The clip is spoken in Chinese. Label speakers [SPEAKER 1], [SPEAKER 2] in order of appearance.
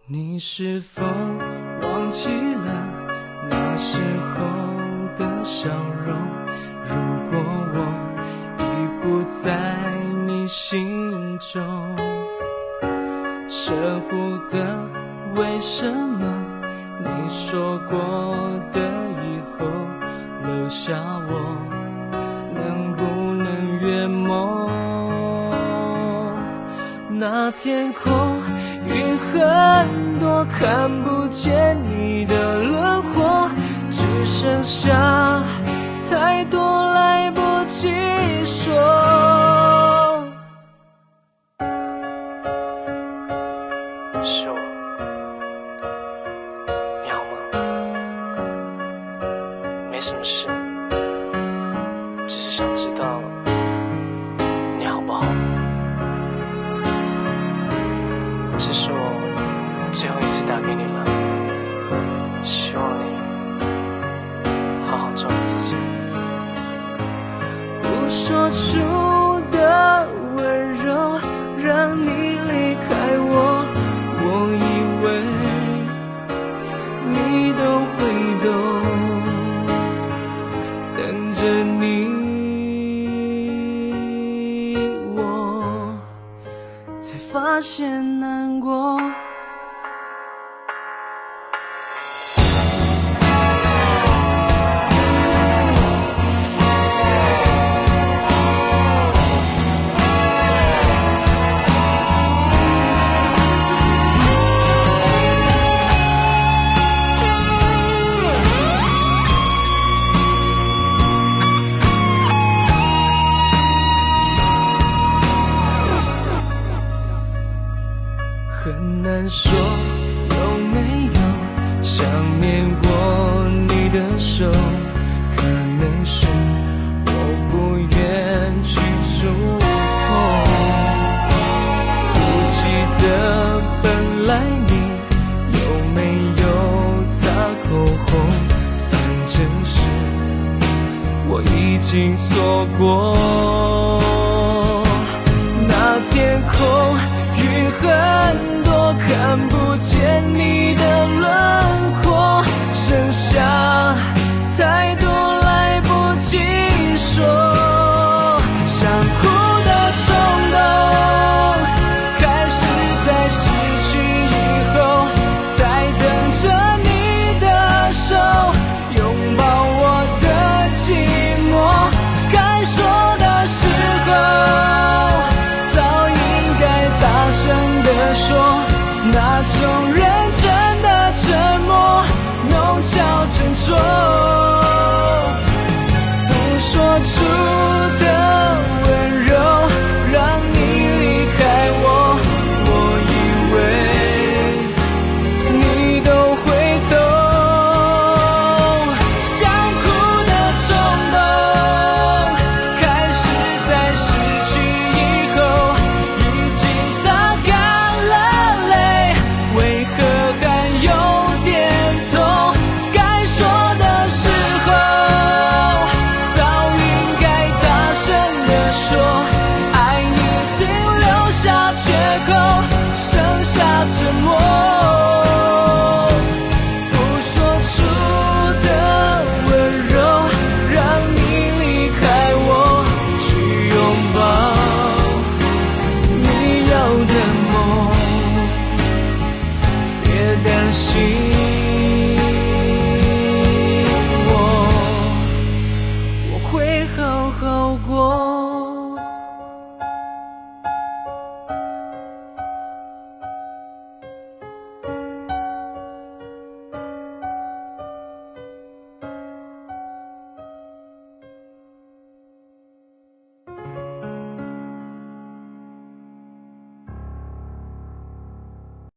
[SPEAKER 1] 你是否忘记了那时候的笑容？如果我已不在你心中，舍不得，为什么你说过的以后留下我，能不能圆梦？那天空云很多，看不见你的轮廓，只剩下太多来不及说。
[SPEAKER 2] 是我，你好吗？没什么事，只是想知道你好不好。这是我最后一次打给你了，希望你好好照顾自己。
[SPEAKER 1] 不说出的温柔让你离开我，我以为你都会懂，等着你，我才发现难过。很难说有没有想念过你的手，可能是我不愿去触碰。不记得本来你有没有擦口红，反正是我已经错过。那天空云很多，看不见你的轮廓，剩下太多来不及说。想哭的冲动开始在失去以后，才等着你的手拥抱我的寂寞。该说的时候早应该大声地说，那种认真的沉默弄巧成拙，不说出